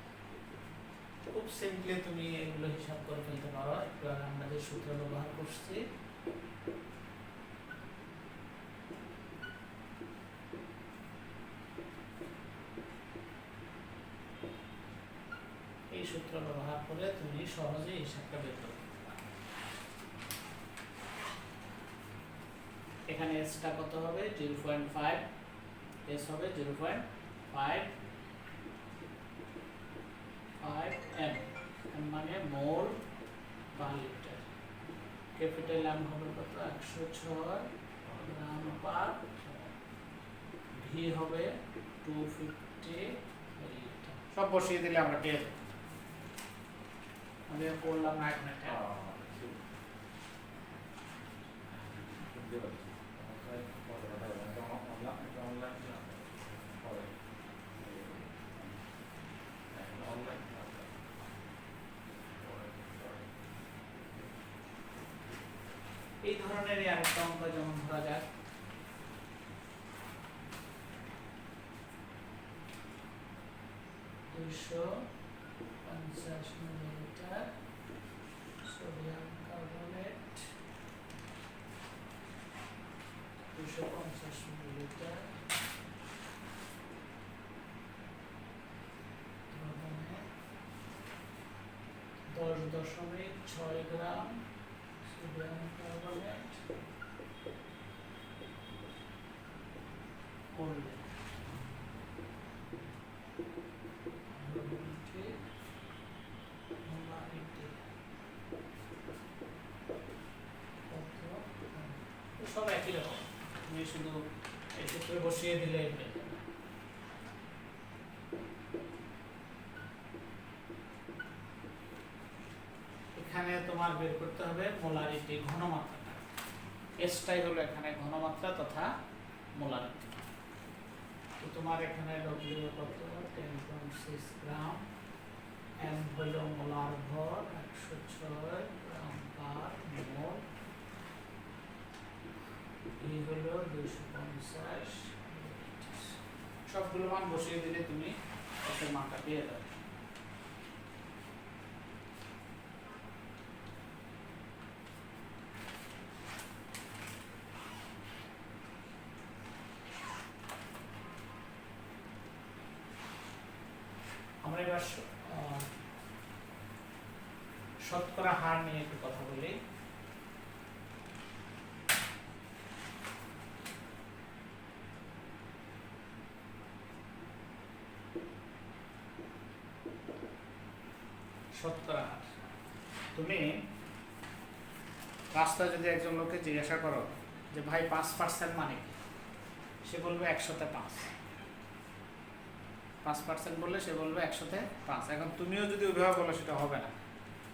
খুব সিম্পলি তুমি এগুলো হিসাব করে ফেলতে পারো। একটু আগে আমরা যে সূত্র ব্যবহার করছি, এই সূত্র ব্যবহার করে তুমি সহজেই হিসাবটা বের করতে পারো। এখানে এসটা কত হবে 0.5, এস হবে 0.5 এম, এম মানে মোল পার লিটার। ক্যাপিটাল এম হবে কত 106 গ্রাম পার, ভি হবে 250 মিলিলিটার। সব বসিয়ে দিলে আমরা পেয়ে যাবো। আমি করলাম না এখন এটা এই ধরনের আরেকটা অঙ্ক যেমন ধরা যাক দুইশো 50 মিলিলিটার সোডিয়াম কার্বনেট, 250 মিলিলিটার দ্রবণে 10.6 গ্রাম সোডিয়াম কার্বনেট করলে সব একই রকম, তুমি শুধু এই সূত্রে বসিয়ে দিলে এখানে তোমার বের করতে হবে মোলারিটি, ঘনমাত্রাটা। এসটাই হলো এখানে ঘনমাত্রা তথা মোলারিটি। তো তোমার এখানে ডব্লিউ কত 10.6 গ্রাম, এম হলো মোলার ভর 106 গ্রাম পার মোল, এই হলো 250। সবগুলো মান বসিয়ে দিলে তুমি এর মানটা পেয়ে যাবে। আমরা এবার শতকরা হার নিয়ে একটু কথা বলি। শতকরা হার, তুমি রাস্তায় যদি একজন লোককে জিজ্ঞাসা করো যে ভাই 5% মানে কি, সে বলবে 100-তে 5% বললে সে বলবে 100-তে 5। এখন তুমিও যদি ওইভাবে বলো সেটা হবে না,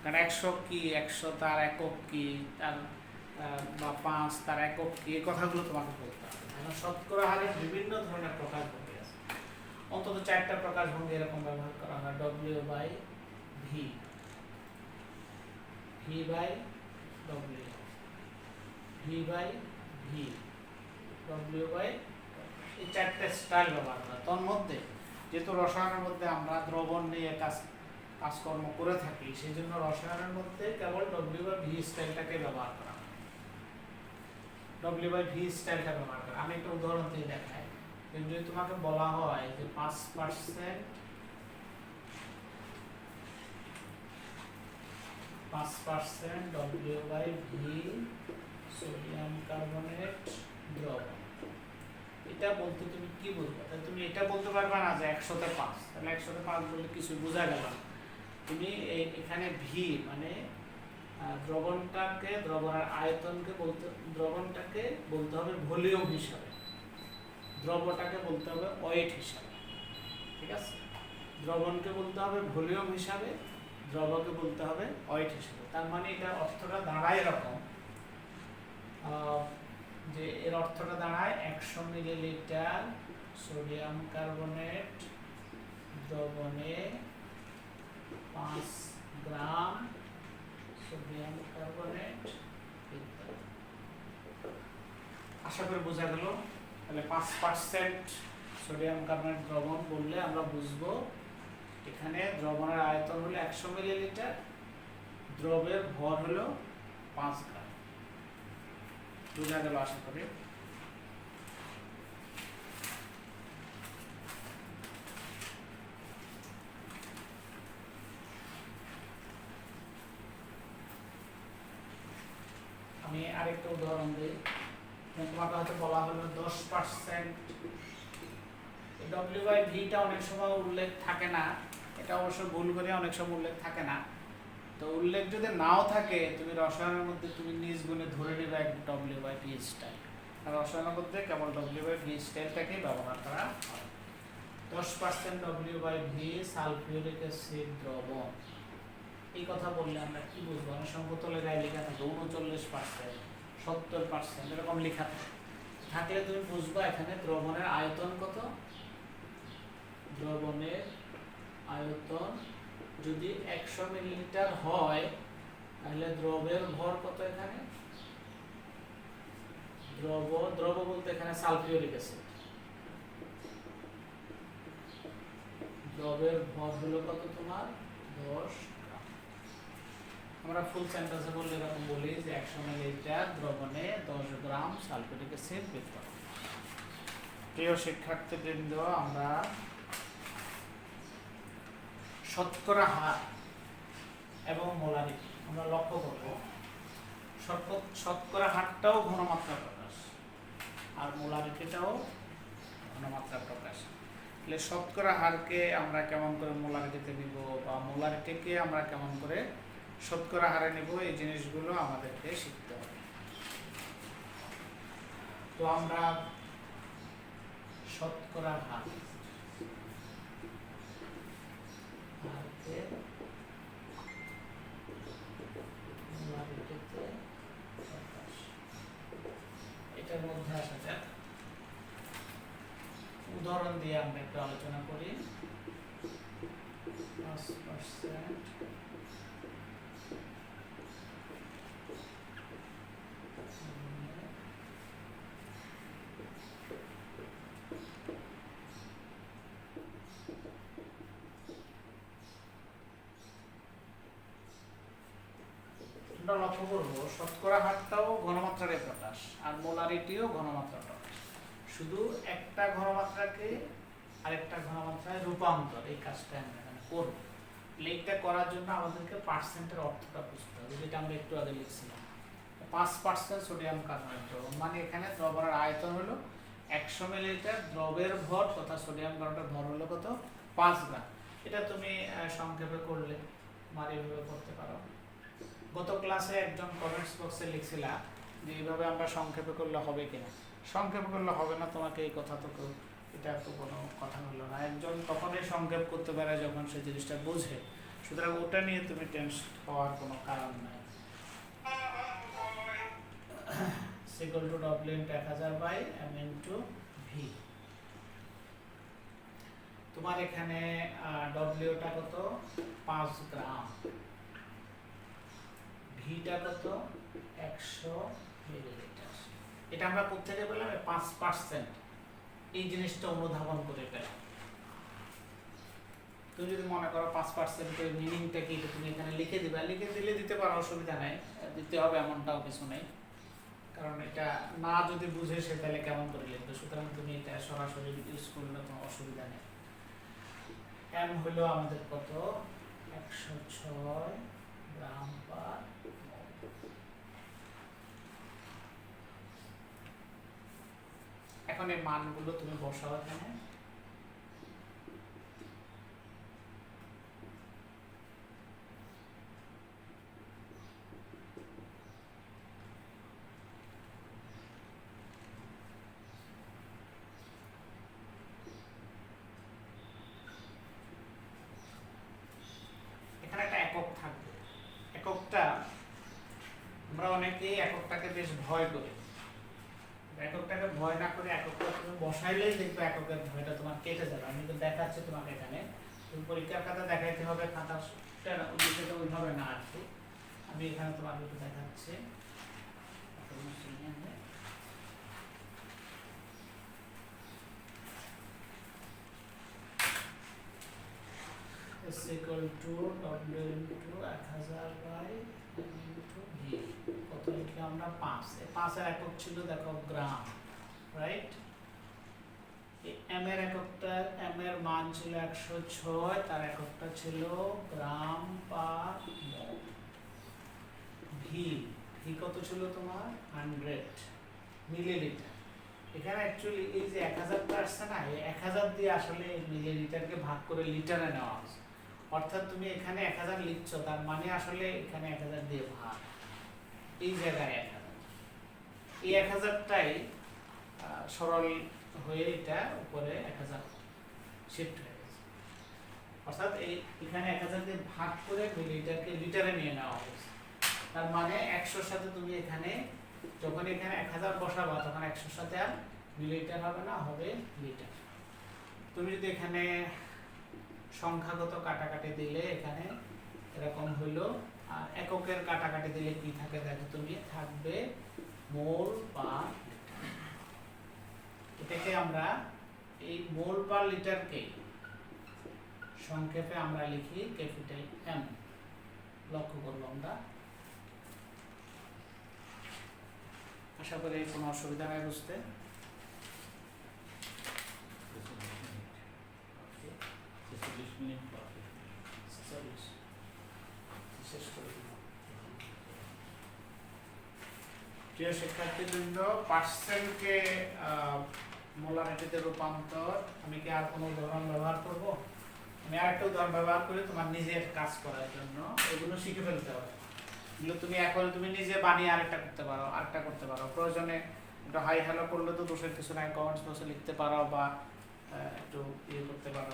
কারণ 100 কি, 100 তার একক কি, তার বা 5 তার একক কি, এই কথাগুলো তোমাকে বলতে হবে। এখন শতকরা হারের বিভিন্ন ধরনের প্রকাশভঙ্গি আছে, অন্তত 4টা প্রকাশভঙ্গি এরকম ব্যবহার করা হয়। W by V, V by W, V by V, W by, এই 4টা স্টাইল ব্যবহার করা। তোর মধ্যে যেহেতু রসায়নের মধ্যে আমরা দ্রবণ নিয়ে কাজকর্ম করে থাকি, সেই জন্য রসায়নের মধ্যে কেবল ডব্লিউ বাই ভি স্টাইলটাকে ব্যবহার করা হয়। ডব্লিউ বাই ভি স্টাইলটা ব্যবহার করা, আমি একটা উদাহরণ দিয়ে দেখাই। যদি তোমাকে বলা হয় যে 5% W by V sodium carbonate দ্রবণ, এটা বলতে তুমি কি বলবে? তুমি এটা বলতে পারবে না যে 100-তে 5, তাহলে 100-তে 5 বললে কিছু বোঝা গেল না। তুমি এখানে ভি মানে দ্রবণটাকে, দ্রবণের আয়তনকে বলতে, দ্রবণটাকে বলতে হবে ভলিউম হিসাবে, দ্রবটাকে বলতে হবে ওয়েট হিসাবে, ঠিক আছে? দ্রবণকে বলতে হবে ভলিউম হিসাবে, দ্রবকে বলতে হবে ওয়েট হিসাবে। তার মানে এটা অর্থটা দাঁড়ায় এরকম যে এর অর্থটা দাঁড়ায় 100 মিলিলিটার সোডিয়াম কার্বনেট দ্রবণে 5 গ্রাম সোডিয়াম কার্বনেট। আশা করি বোঝা গেল। তাহলে 5% সোডিয়াম কার্বনেট দ্রবণ বললে আমরা বুঝবো এখানে দ্রবণের আয়তন হলো 100 মিলিলিটার, দ্রবের ভর হলো 5 গ্রাম। বোঝা গেল আশা করি। আমি আরেকটা উদাহরণ দিই। তোমাকে হয়তো বলা হলো 10%। ডব্লিউ বাই ভিটা অনেক সময় উল্লেখ থাকে না, এটা অবশ্য ভুল করে অনেক সময় উল্লেখ থাকে না। তো উল্লেখ যদি নাও থাকে তুমি রসায়নের মধ্যে তুমি নিজ গুণে ধরে নেবে এক ডব্লিউ বাই ভি স্টাইল। আর রসায়নের মধ্যে কেবল ডব্লিউ বাই ভি স্টাইলটাকে ব্যবহার করা হয়। 10% W by V sulphuric acid দ্রবণ। এই কথা বললে আমরা কি বুঝবো? অনেক সময় বোতলে গায়ে লেখা থাকে 39%, 70%, এরকম লেখা থাকলে তুমি বুঝবা এখানে দ্রবণের আয়তন কত। দ্রবণের আয়তন যদি 100 মিলিলিটার হয় তাহলে দ্রবের ভর কত এখানে? দ্রব বলতে এখানে সালফিউরিক অ্যাসিড, দ্রবের ভর হলো কত তোমার? 10 গ্রাম। আমরা ফুল সেন্টেন্সে বললে এরকম বলি যে 100 মিলিলিটার দ্রবণে 10 গ্রাম সালফিউরিক অ্যাসিড বিদ্যমান। প্রিয় শিক্ষার্থীবৃন্দ, আমরা শতকরা হার এবং মোলারিটি আমরা লক্ষ্য করব। শতকরা হারটাও ঘনমাত্রা প্রকাশ আর মোলারিটিটাও ঘনমাত্রা প্রকাশ। তাহলে শতকরা হারকে আমরা কেমন করে মোলারিটিতে নিব বা মোলারিটিকে আমরা কেমন করে শতকরা হারে নিব, এই জিনিসগুলো আমাদেরকে শিখতে হবে। তো আমরা শতকরা হার এটার মধ্যে আসা যাক। উদাহরণ দিয়ে আমরা একটু আলোচনা করি। 5% লক্ষ্য করবো শতকরা হারটাও ঘনমাত্রার প্রকাশ আর মোলারিটিও ঘনমাত্রা প্রকাশ। শুধু একটা ঘনমাত্রাকে আরেকটা ঘনমাত্রায় রূপান্তর, এই কাজটা আমরা এখানে করব। এইটা করার জন্য আমাদেরকে পার্সেন্টের অর্থটা বুঝতে হবে, যেটা আমরা একটু আগে লিখছিলাম। 5% সোডিয়াম কার্বনেট দ্রবণ, মানে এখানে দ্রবণের আয়তন হলো 100 মিলিলিটার, দ্রবের ভর তথা সোডিয়াম কার্বনেটের ভর হলো কত? 5 গ্রাম। এটা তুমি সংক্ষেপে করলে এভাবে করতে পারো। গত ক্লাসে একজন কমেন্টস বক্সে লিখছিলা যে এইভাবে আমরা সংক্ষেপে করলে হবে কিনা। সংক্ষেপে করলে হবে না, তোমাকে এই কথা তো এটা তো কোনো কথা হলো না। একজন তখনই সংক্ষেপ করতে পারে যখন সে জিনিসটা বোঝে, সুতরাং ওটা নিয়ে তুমি টেনশন হওয়ার কোনো কারণ নাই। সিকল to W into 1000 by M into V. তোমার এখানে ডব্লিউটা কত? 5 গ্রাম। ভিটা কত? 100 মিলিলিটার। এটা আমরা কোত্থেকে পেলাম? 5%। এই জিনিসটা অনুধাবন করে পেলাম। তুমি যদি মনে করো 5% এর মিনিংটা কি, তুমি এখানে লিখে দিবা। লিখে দিলে দিতে পারো, অসুবিধা নাই। দিতে হবে এমনটাও কিছু নেই, কারণ এটা না যদি বুঝে সে তাহলে কেমন করে লিখবে। সুতরাং তুমি এটা সরাসরি ইউজ করলে কোনো অসুবিধা নেই। এম হলো আমাদের কত? 106 গ্রাম পার। এখন এই মানগুলো তুমি বসাও এখানে। এখানে একটা একক থাকবে। এককটা আমরা অনেকেই এককটাকে বেশ ভয় করি। এককটাকে ভয় না করে এককটা তুমি বসাইলেই দেখবে এককের ভয়টা তোমার কেটে যাবে। আমি তো দেখাচ্ছি তোমাকে এখানে, তুমি পরীক্ষার খাতা দেখাইতে হবে, খাতাটা ওইভাবে না আসবে। আমি এখানে তোমাকে একটু দেখাচ্ছি। is equal to W into 1000 by M into V। কত লিখলাম আমরা? 5। 5 এর একক ছিল দেখো গ্রাম, রাইট? এম এর এককটা, এম এর মান ছিল 106, তার এককটা ছিল গ্রাম পার মোল। ভি কত ছিল তোমার? 100। মিলিলিটার। এখানে অ্যাকচুয়ালি এই যে 1000টা আসছে না, এই 1000 দিয়ে আসলে মিলিলিটারকে ভাগ করে লিটারে নেওয়া হচ্ছে। অর্থাৎ তুমি এখানে 1000 লিখছো, তার মানে আসলে এখানে 1000 দিয়ে ভাগ, এই জায়গায় 1000। এই 1000টাই সরল হয়ে এটা উপরে 1000 শিফট হয়ে গেছে। অর্থাৎ এখানে 1000 দিয়ে ভাগ করে মিলিলিটারকে লিটারে নিয়ে নেওয়া হয়েছে। তার মানে 100-র সাথে তুমি এখানে যখন এখানে 1000 বসাবা, তখন 100-র সাথে আর মিলিলিটার হবে না, হবে লিটার। তুমি যদি এখানে সংখ্যাগত কাটাকাটি দিলে এখানে এরকম হইলো, আর এককের কাটাকাটি দিলে কি থাকে দেখো তুমি, থাকবে মোল পার লিটার। এটাকে আমরা এই মোল পার লিটারকে সংক্ষেপে আমরা লিখি ক্যাপিটাল এম। লক্ষ্য করবো আমরা, আশা করি কোনো অসুবিধা নেই বুঝতে। প্রিয় শিক্ষার্থীবৃন্দ, পার্সেন্টকে মোলারিটিতে রূপান্তর, আমি কি আর কোনো উদাহরণ ব্যবহার করব? আমি আরেকটা উদাহরণ ব্যবহার করি তোমার নিজের কাজ করার জন্য। এগুলো শিখে ফেলতে হবে, এগুলো তুমি এখন তুমি নিজে বানিয়ে আরেকটা করতে পারো। প্রয়োজনে একটু হাই হ্যালো করলে তো দোষের কিছু নাই, কমেন্টস বক্সে লিখতে পারো বা একটু ইয়ে করতে পারো।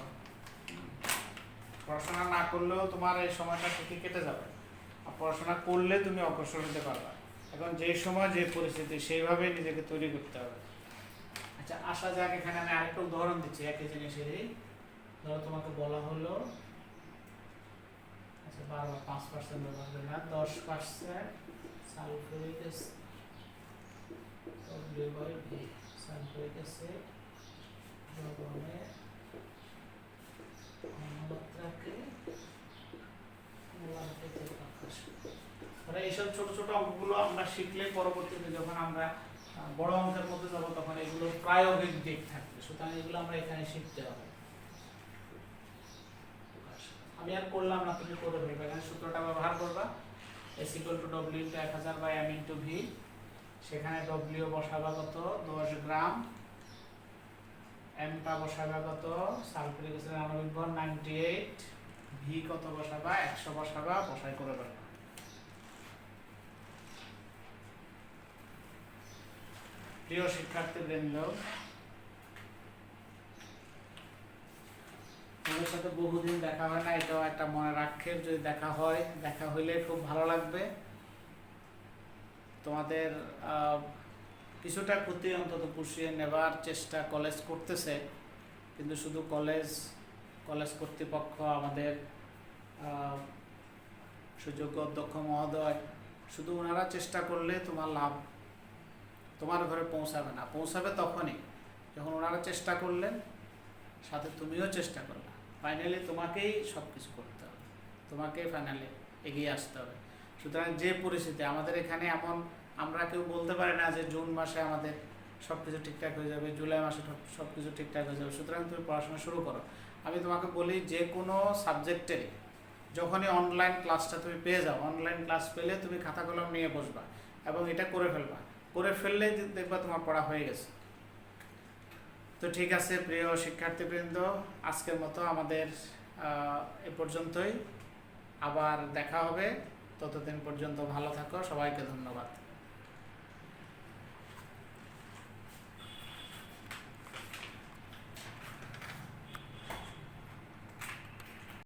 পড়াশোনা না করলেও তোমার এই সময়টা ঠিকই কেটে যাবে, আর পড়াশোনা করলে তুমি অগ্রসর হতে পারবে। এখন যে সময় যে পরিস্থিতি, সেইভাবে নিজেকে তৈরি করতে হবে। আচ্ছা, আসা যাক, এখানে আমি আরেকটা উদাহরণ দিচ্ছি একই জিনিসেরই। ধরো তোমাকে বলা হলো, আচ্ছা 5% ব্যবহার করি না, 10% sulphuric acid W/V, sulphuric acid দ্রবণের ঘনমাত্রাকে মোলারিটিতে প্রকাশ করে। মানে এইসব ছোট ছোট অঙ্কগুলো আমরা শিখলে পরবর্তীতে যখন আমরা বড় অঙ্কের মধ্যে যাবো, তখন এগুলো প্রায়োগিক দিক থাকবে। সুতরাং এগুলো আমরা এখানে শিখতে হবে। আমি আর করলাম না, তুমি করে ফেলবে। এখানে সূত্রটা ব্যবহার করবা, S = W × 1000/m × V। সেখানে W বসাবা কত, 10 গ্রাম, M টা বসাবা কত, সালফিউরিক অ্যাসিডের আণবিক ভর 98, V কত বসাবা, 100 বসাবা, বসাই করে ফেলবা। প্রিয় শিক্ষার্থীবৃন্দ, তোমাদের সাথে বহুদিন দেখা হয় না, এটাও একটা মনের আক্ষেপ। যদি দেখা হয়, দেখা হইলে খুব ভালো লাগবে। তোমাদের কিছুটা ক্ষতি অন্তত পুষিয়ে নেবার চেষ্টা কলেজ করতেছে, কিন্তু শুধু কলেজ কর্তৃপক্ষ, আমাদের সুযোগ্য অধ্যক্ষ মহোদয়, শুধু ওনারা চেষ্টা করলে তোমার লাভ তোমার ঘরে পৌঁছাবে না। পৌঁছাবে তখনই যখন ওনারা চেষ্টা করলেন, সাথে তুমিও চেষ্টা করলে। ফাইনালি তোমাকেই সব কিছু করতে হবে, তোমাকেই ফাইনালি এগিয়ে আসতে হবে। সুতরাং যে পরিস্থিতি আমাদের এখানে, এমন আমরা কেউ বলতে পারি না যে জুন মাসে আমাদের সব কিছু ঠিকঠাক হয়ে যাবে, জুলাই মাসে সব কিছু ঠিকঠাক হয়ে যাবে। সুতরাং তুমি পড়াশোনা শুরু করো। আমি তোমাকে বলি, যে কোনো সাবজেক্টেরই যখনই অনলাইন ক্লাসটা তুমি পেয়ে যাও, অনলাইন ক্লাস পেলে তুমি খাতা কলম নিয়ে বসবা এবং এটা করে ফেলবা। করে ফেললেই দেখবা তোমার পড়া হয়ে গেছে। তো ঠিক আছে প্রিয় শিক্ষার্থীবৃন্দ, আজকের মতো আমাদের এ পর্যন্তই। আবার দেখা হবে, ততদিন পর্যন্ত ভালো থাকো। সবাইকে ধন্যবাদ।